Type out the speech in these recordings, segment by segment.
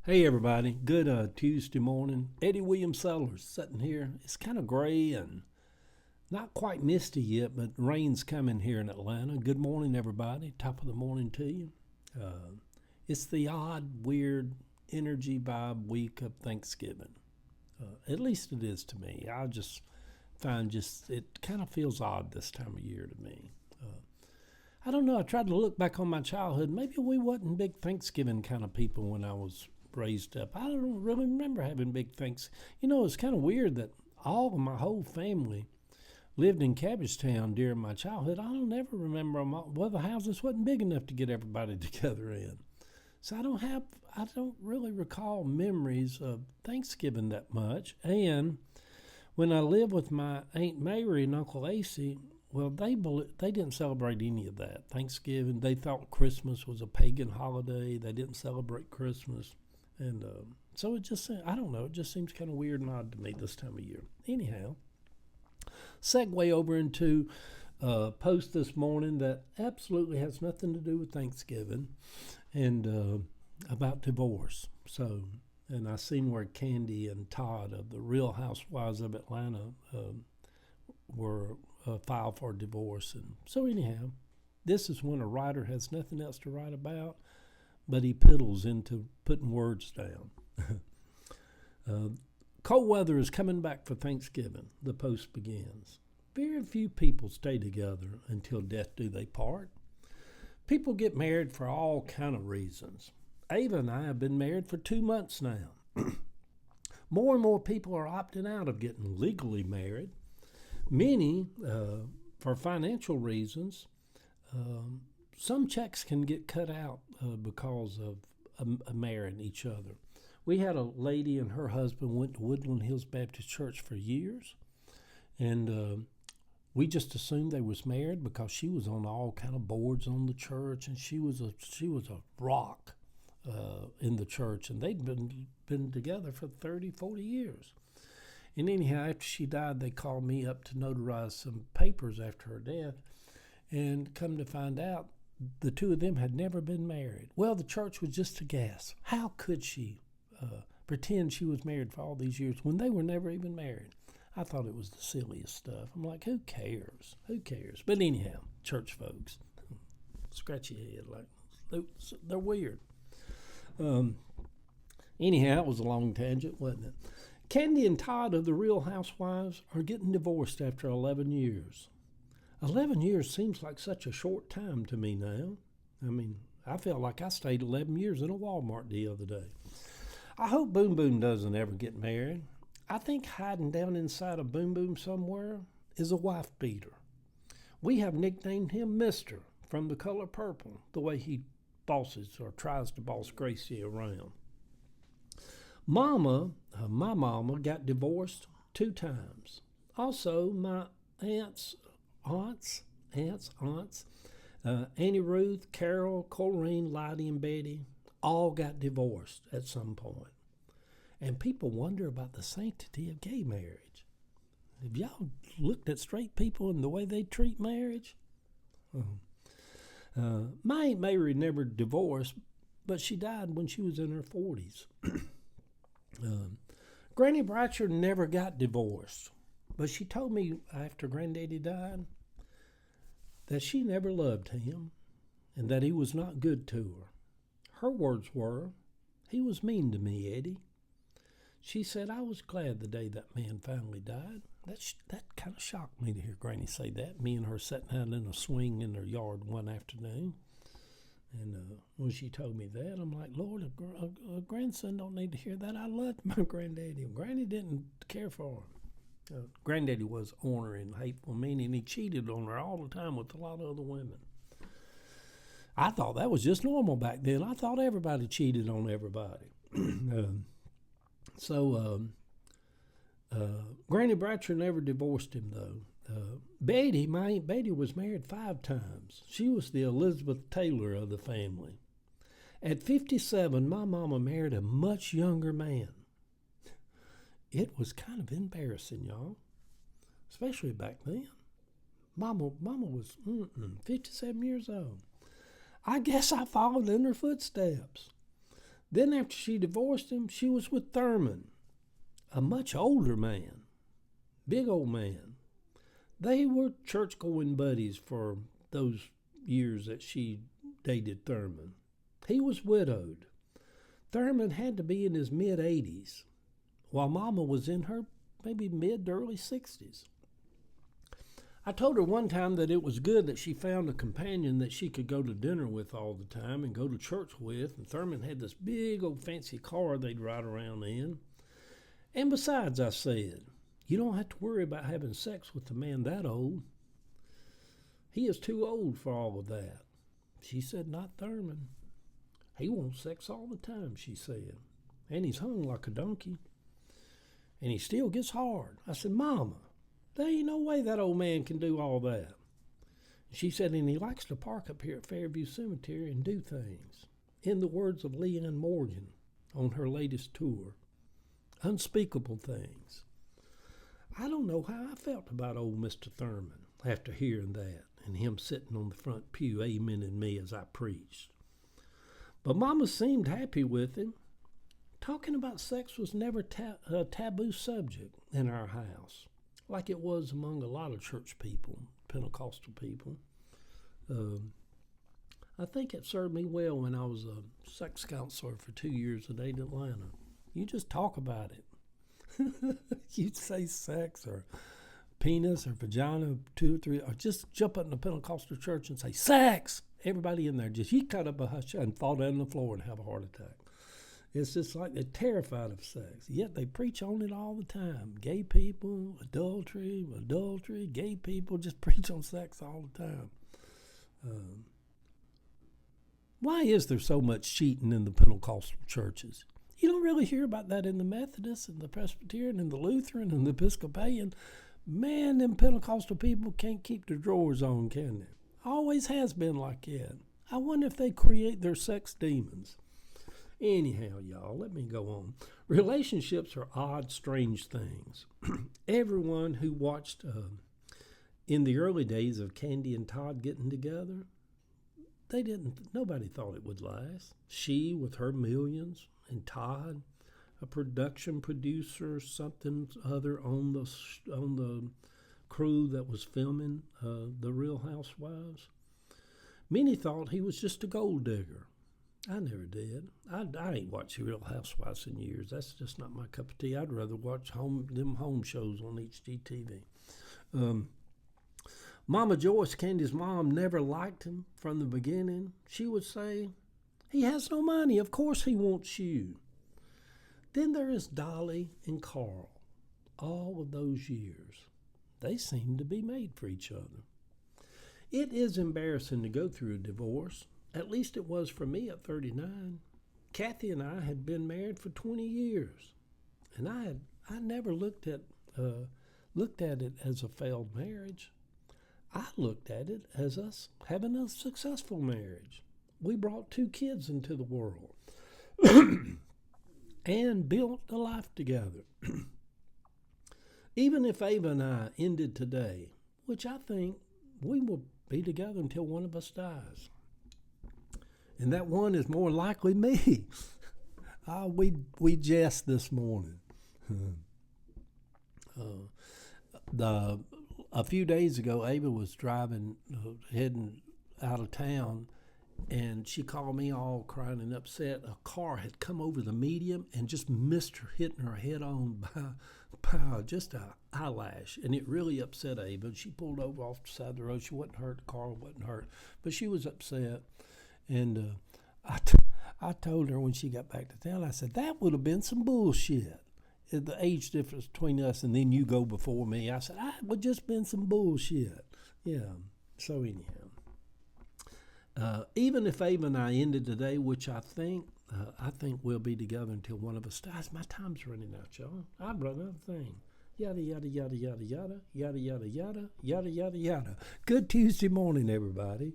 Hey everybody, good Tuesday morning. Eddie William Sellers sitting here. It's kind of gray and not quite misty yet, but rain's coming here in Atlanta. Good morning, everybody. Top of the morning to you. It's the odd, weird energy vibe week of Thanksgiving. At least it is to me. I just find it kind of feels odd this time of year to me. I don't know. I tried to look back on my childhood. Maybe we wasn't big Thanksgiving kind of people when I was raised up. I don't really remember having big things. It's kind of weird that all of my whole family lived in Cabbagetown during my childhood. I don't ever remember them all. Well, the houses wasn't big enough to get everybody together in. So I don't really recall memories of Thanksgiving that much. And when I lived with my Aunt Mary and Uncle AC, well, they didn't celebrate any of that. Thanksgiving, they thought Christmas was a pagan holiday. They didn't celebrate Christmas. And so I don't know, it just seems kind of weird and odd to me this time of year. Anyhow, segue over into a post this morning that absolutely has nothing to do with Thanksgiving and about divorce. And I seen where Candy and Todd of the Real Housewives of Atlanta were filed for divorce. And so anyhow, this is when a writer has nothing else to write about, but he piddles into putting words down. Cold weather is coming back for Thanksgiving, the post begins. Very few people stay together until death do they part. People get married for all kind of reasons. Ava and I have been married for 2 months now. More and more people are opting out of getting legally married. Many, for financial reasons, some checks can get cut out because of marrying each other. We had a lady and her husband went to Woodland Hills Baptist Church for years, and we just assumed they was married because she was on all kind of boards on the church, and she was a rock in the church, and they'd been together for 30, 40 years. And anyhow, after she died, they called me up to notarize some papers after her death, and come to find out, the two of them had never been married. Well, the church was just aghast. How could she pretend she was married for all these years when they were never even married? I thought it was the silliest stuff. I'm like, who cares? Who cares? But anyhow, church folks, scratch your head like they're weird. Anyhow, it was a long tangent, wasn't it? Candy and Todd of the Real Housewives are getting divorced after 11 years. 11 years seems like such a short time to me now. I mean, I felt like I stayed 11 years in a Walmart the other day. I hope Boom Boom doesn't ever get married. I think hiding down inside of Boom Boom somewhere is a wife beater. We have nicknamed him Mr. from The Color Purple, the way he bosses or tries to boss Gracie around. My mama got divorced 2 times. Also, my aunts, Annie Ruth, Carol, Colleen, Lottie, and Betty all got divorced at some point. And people wonder about the sanctity of gay marriage. Have y'all looked at straight people and the way they treat marriage? My Aunt Mary never divorced, but she died when she was in her 40s. Granny Bratcher never got divorced, but she told me after Granddaddy died that she never loved him and that he was not good to her. Her words were, "He was mean to me, Eddie." She said, "I was glad the day that man finally died." That kind of shocked me to hear Granny say that. Me and her sitting out in a swing in her yard one afternoon. And when she told me that, I'm like, Lord, a grandson don't need to hear that. I loved my granddaddy. Granny didn't care for him. Granddaddy was ornery and hateful, meaning he cheated on her all the time with a lot of other women. I thought that was just normal back then. I thought everybody cheated on everybody. Granny Bratcher never divorced him, though. Betty, my Aunt Betty, was married 5 times. She was the Elizabeth Taylor of the family. At 57, my mama married a much younger man. It was kind of embarrassing, y'all, especially back then. Mama was 57 years old. I guess I followed in her footsteps. Then after she divorced him, she was with Thurman, a much older man, big old man. They were church-going buddies for those years that she dated Thurman. He was widowed. Thurman had to be in his mid-80s, while Mama was in her maybe mid to early 60s. I told her one time that it was good that she found a companion that she could go to dinner with all the time and go to church with, and Thurman had this big old fancy car they'd ride around in. And besides, I said, you don't have to worry about having sex with a man that old. He is too old for all of that. She said, not Thurman. He wants sex all the time, she said. And he's hung like a donkey. And he still gets hard. I said, Mama, there ain't no way that old man can do all that. She said, and he likes to park up here at Fairview Cemetery and do things. In the words of Leanne Morgan on her latest tour, unspeakable things. I don't know how I felt about old Mr. Thurman after hearing that and him sitting on the front pew amening me as I preached. But Mama seemed happy with him. Talking about sex was never a taboo subject in our house, like it was among a lot of church people, Pentecostal people. I think it served me well when I was a sex counselor for 2 years at Ada Atlanta. You just talk about it. You'd say sex or penis or vagina, 2 or 3, or just jump up in the Pentecostal church and say, sex! Everybody in there just, you cut up a hush and fall down on the floor and have a heart attack. It's just like they're terrified of sex. Yet they preach on it all the time. Gay people, adultery, gay people just preach on sex all the time. Why is there so much cheating in the Pentecostal churches? You don't really hear about that in the Methodist and the Presbyterian and the Lutheran and the Episcopalian. Man, them Pentecostal people can't keep their drawers on, can they? Always has been like that. I wonder if they create their sex demons. Anyhow, y'all, let me go on. Relationships are odd, strange things. Everyone who watched in the early days of Candy and Todd getting together, nobody thought it would last. She with her millions, and Todd, a production producer, something other on the crew that was filming The Real Housewives. Many thought he was just a gold digger. I never did. I ain't watched Real Housewives in years. That's just not my cup of tea. I'd rather watch them home shows on HGTV. Mama Joyce, Candy's mom, never liked him from the beginning. She would say, he has no money. Of course he wants you. Then there is Dolly and Carl. All of those years, they seem to be made for each other. It is embarrassing to go through a divorce. At least it was for me at 39. Kathy and I had been married for 20 years, and I never looked at it as a failed marriage. I looked at it as us having a successful marriage. We brought 2 kids into the world and built a life together. Even if Ava and I ended today, which I think we will be together until one of us dies. And that one is more likely me. We jest this morning. A few days ago, Ava was driving, heading out of town, and she called me all crying and upset. A car had come over the median and just missed her, hitting her head on by just an eyelash. And it really upset Ava. She pulled over off the side of the road. She wasn't hurt. The car wasn't hurt. But she was upset. And I told her when she got back to town, I said, that would have been some bullshit. The age difference between us, and then you go before me. I said, that would just been some bullshit. Yeah. So anyhow. Even if Ava and I ended today, which I think we'll be together until one of us dies. My time's running out, y'all. I've run out of thing. Yada, yada, yada, yada, yada, yada, yada, yada, yada, yada, yada. Good Tuesday morning, everybody.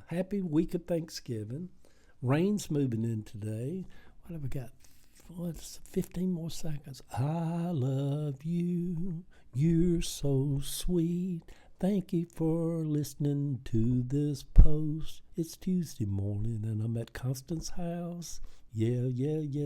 Happy week of Thanksgiving. Rain's moving in today. What have I got? 15 more seconds. I love you. You're so sweet. Thank you for listening to this post. It's Tuesday morning and I'm at Constance's house. Yeah, yeah, yeah.